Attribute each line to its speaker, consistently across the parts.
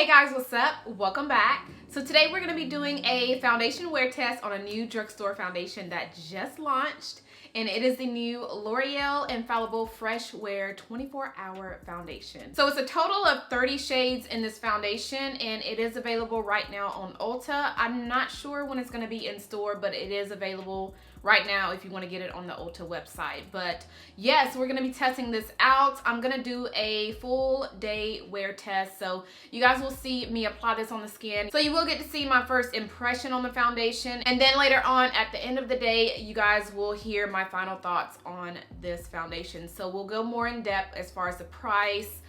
Speaker 1: Hey guys, what's up? Welcome back. So today we're going to be doing a foundation wear test on a new drugstore foundation that just launched, and it is the new L'Oreal Infallible Fresh Wear 24-Hour Foundation. So it's a total of 30 shades in this foundation, and it is available right now on Ulta. I'm not sure when it's going to be in store, but it is available right now if you want to get it on the Ulta website. But yes, we're going to be testing this out. I'm going to do a full day wear test, so you guys will see me apply this on the skin. So you will get to see my first impression on the foundation, and then later on at the end of the day, you guys will hear my final thoughts on this foundation. So we'll go more in depth as far as the price,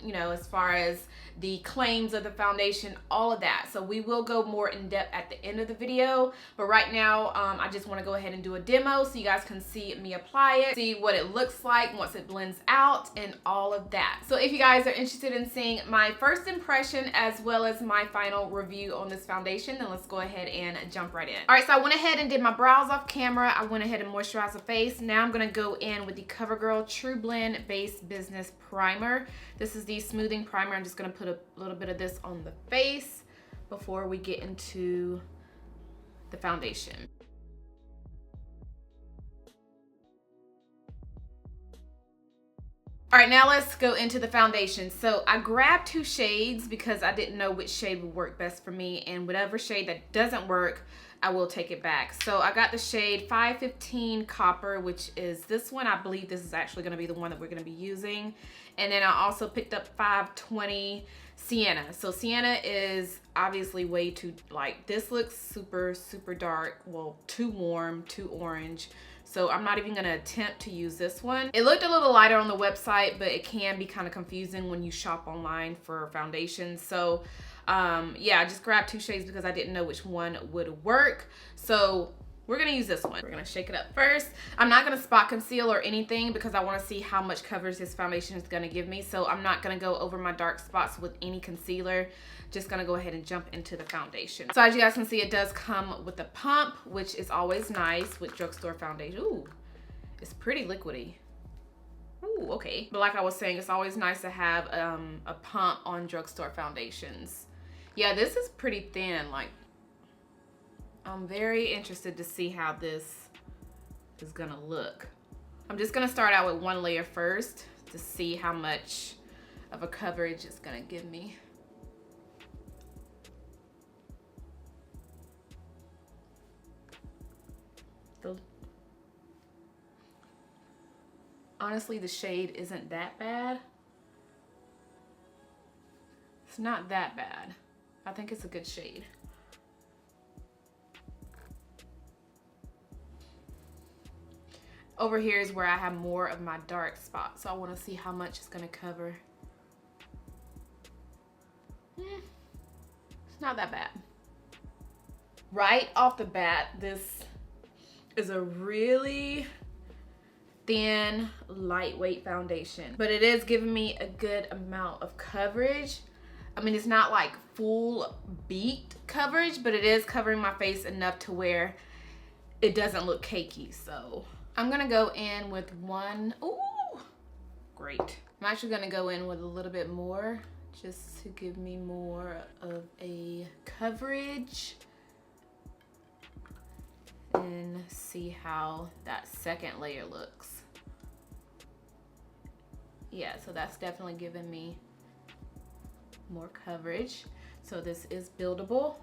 Speaker 1: you know, as far as the claims of the foundation, all of that. So we will go more in depth at the end of the video, but right now I just want to go ahead and do a demo so you guys can see me apply it, see what it looks like once it blends out, and all of that. So if you guys are interested in seeing my first impression as well as my final review on this foundation, then let's go ahead and jump right in. All right, so I went ahead and did my brows off camera. I went ahead and moisturized the face. Now I'm going to go in with the CoverGirl True Blend Base Business Primer. This is the smoothing primer. I'm just going to put a little bit of this on the face before we get into the foundation. All right, now let's go into the foundation. So I grabbed two shades because I didn't know which shade would work best for me, and whatever shade that doesn't work, I will take it back. So I got the shade 515 Copper, which is this one. I believe this is actually gonna be the one that we're gonna be using. And then I also picked up 520 Sienna. So Sienna is obviously way too light. This looks super, super dark. Well, too warm, too orange. So I'm not even gonna attempt to use this one. It looked a little lighter on the website, but it can be kind of confusing when you shop online for foundations. So yeah, I just grabbed two shades because I didn't know which one would work. So we're gonna use this one. We're gonna shake it up first. I'm not gonna spot conceal or anything because I wanna see how much coverage this foundation is gonna give me. So I'm not gonna go over my dark spots with any concealer. Just gonna go ahead and jump into the foundation. So as you guys can see, it does come with a pump, which is always nice with drugstore foundation. Ooh, it's pretty liquidy. Ooh, okay. But like I was saying, it's always nice to have a pump on drugstore foundations. Yeah, this is pretty thin. Like, I'm very interested to see how this is gonna look. I'm just gonna start out with one layer first to see how much of a coverage it's gonna give me. Honestly, the shade isn't that bad. It's not that bad. I think it's a good shade. Over here is where I have more of my dark spots, so I want to see how much it's going to cover. It's not that bad. Right off the bat, this is a really thin, lightweight foundation, but it is giving me a good amount of coverage. I mean, it's not like full beaked coverage, but it is covering my face enough to where it doesn't look cakey. So I'm gonna go in with one. Ooh, great. I'm actually gonna go in with a little bit more just to give me more of a coverage and see how that second layer looks. Yeah, so that's definitely giving me more coverage. So this is buildable.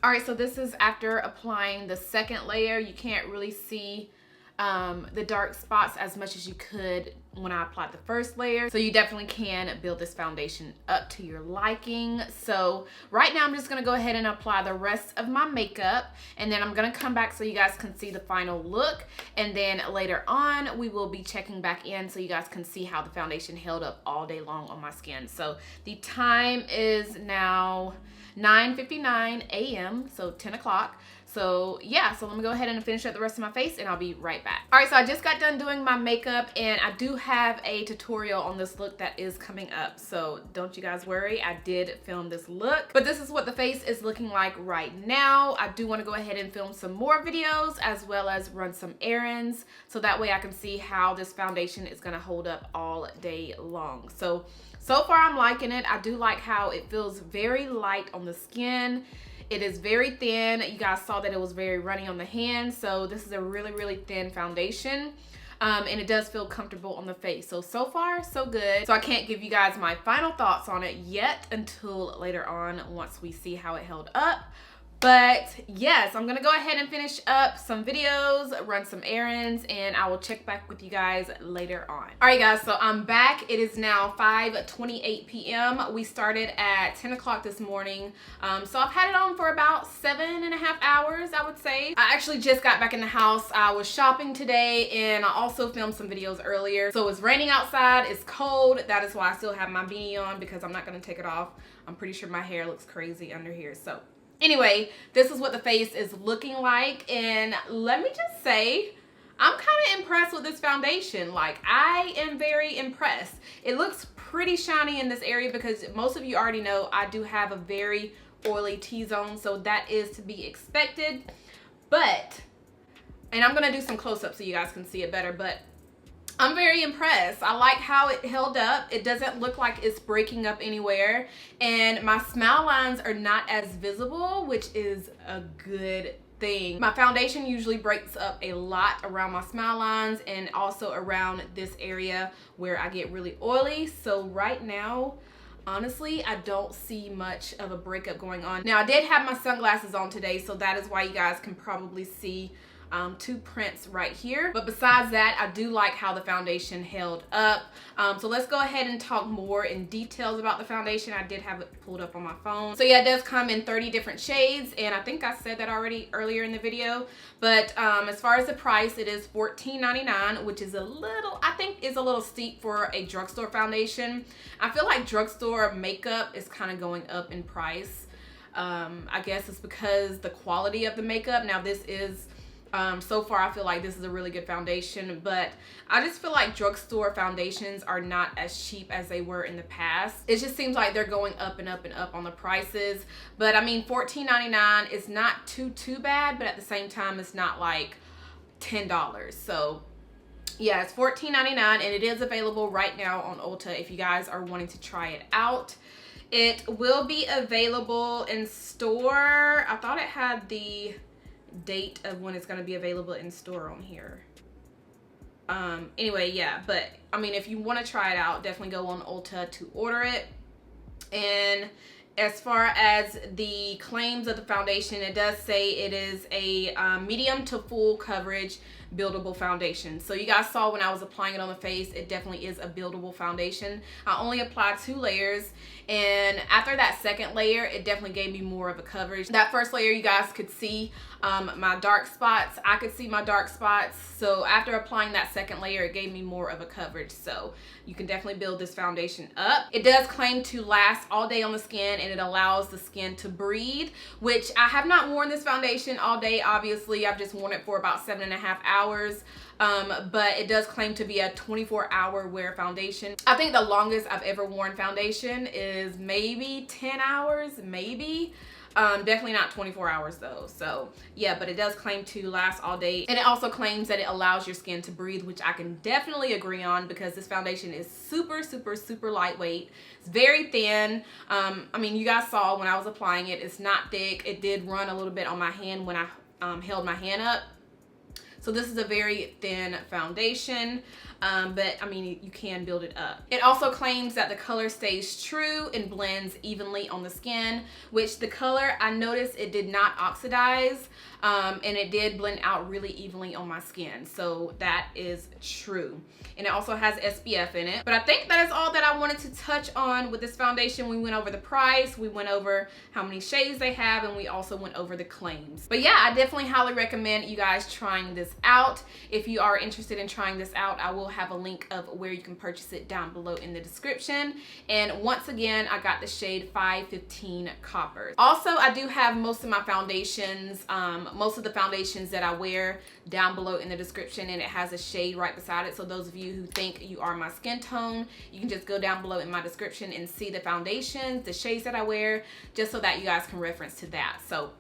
Speaker 1: All right, so this is after applying the second layer. You can't really see the dark spots as much as you could when I applied the first layer. So you definitely can build this foundation up to your liking. So right now I'm just gonna go ahead and apply the rest of my makeup, and then I'm gonna come back so you guys can see the final look, and then later on we will be checking back in so you guys can see how the foundation held up all day long on my skin. So the time is now 9:59 a.m. so 10 o'clock. So yeah, so let me go ahead and finish up the rest of my face and I'll be right back. All right, so I just got done doing my makeup, and I do have a tutorial on this look that is coming up. So don't you guys worry, I did film this look, but this is what the face is looking like right now. I do want to go ahead and film some more videos as well as run some errands, so that way I can see how this foundation is going to hold up all day long. So So far I'm liking it. I do like how it feels very light on the skin. It is very thin. You guys saw that it was very runny on the hand, so this is a really, really thin foundation. And it does feel comfortable on the face. So far, so good. So I can't give you guys my final thoughts on it yet until later on once we see how it held up. But yes, I'm gonna go ahead and finish up some videos, run some errands, and I will check back with you guys later on. All right guys, so I'm back. It is now 5:28 p.m. We started at 10 o'clock this morning. So I've had it on for about 7.5 hours, I would say. I actually just got back in the house. I was shopping today, and I also filmed some videos earlier. So it's raining outside, it's cold. That is why I still have my beanie on, because I'm not gonna take it off. I'm pretty sure my hair looks crazy under here. So anyway, this is what the face is looking like, and let me just say, I'm kind of impressed with this foundation. Like, I am very impressed. It looks pretty shiny in this area because most of you already know I do have a very oily T-zone, so that is to be expected. But, and I'm gonna do some close-ups so you guys can see it better, but I'm very impressed. I like how it held up. It doesn't look like it's breaking up anywhere. And my smile lines are not as visible, which is a good thing. My foundation usually breaks up a lot around my smile lines and also around this area where I get really oily. So right now, honestly, I don't see much of a breakup going on. Now, I did have my sunglasses on today, so that is why you guys can probably see two prints right here. But besides that, I do like how the foundation held up. So let's go ahead and talk more in details about the foundation. I did have it pulled up on my phone. So yeah, it does come in 30 different shades, and I think I said that already earlier in the video. But as far as the price, it is $14.99, which is a little, I think is a little steep for a drugstore foundation. I feel like drugstore makeup is kind of going up in price. I guess it's because the quality of the makeup. Now this is so far I feel like this is a really good foundation, but I just feel like drugstore foundations are not as cheap as they were in the past. It just seems like they're going up and up and up on the prices. But I mean, $14.99 is not too bad, but at the same time it's not like $10. So yeah, it's $14.99, and it is available right now on Ulta if you guys are wanting to try it out. It will be available in store. I thought it had the date of when it's going to be available in store on here. Anyway, yeah, but I mean, if you want to try it out, definitely go on Ulta to order it. And as far as the claims of the foundation, it does say it is a medium to full coverage buildable foundation. So you guys saw when I was applying it on the face, it definitely is a buildable foundation. I only applied 2 layers, and after that second layer, it definitely gave me more of a coverage. That first layer, you guys could see my dark spots. I could see my dark spots. So after applying that second layer, it gave me more of a coverage. So you can definitely build this foundation up. It does claim to last all day on the skin, and it allows the skin to breathe, which I have not worn this foundation all day. Obviously, I've just worn it for about 7.5 hours. But it does claim to be a 24-hour wear foundation. I think the longest I've ever worn foundation is maybe 10 hours, maybe. Definitely not 24 hours though. So yeah, but it does claim to last all day. And it also claims that it allows your skin to breathe, which I can definitely agree on, because this foundation is super, super, super lightweight. It's very thin. I mean, you guys saw when I was applying it, it's not thick. It did run a little bit on my hand when I held my hand up. So this is a very thin foundation, but I mean, you can build it up. It also claims that the color stays true and blends evenly on the skin, which the color, I noticed it did not oxidize, and it did blend out really evenly on my skin. So that is true. And it also has SPF in it. But I think that is all that I wanted to touch on with this foundation. We went over the price, we went over how many shades they have, and we also went over the claims. But yeah, I definitely highly recommend you guys trying this out. If you are interested in trying this out, I will have a link of where you can purchase it down below in the description. And once again, I got the shade 515 Copper. Also, I do have most of my foundations, most of the foundations that I wear down below in the description, and it has a shade right beside it. So those of you who think you are my skin tone, you can just go down below in my description and see the foundations, the shades that I wear, just so that you guys can reference to that. So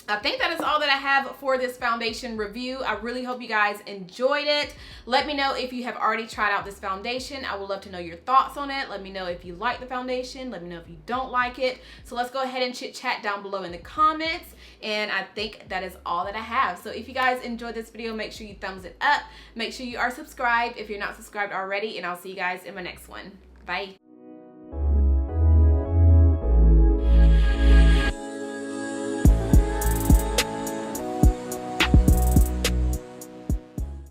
Speaker 1: I think that is all that I have for this foundation review. I really hope you guys enjoyed it. Let me know if you have already tried out this foundation. I would love to know your thoughts on it. Let me know if you like the foundation. Let me know if you don't like it. So let's go ahead and chit chat down below in the comments. And I think that is all that I have. So if you guys enjoyed this video, make sure you thumbs it up. Make sure you are subscribed if you're not subscribed already. And I'll see you guys in my next one. Bye.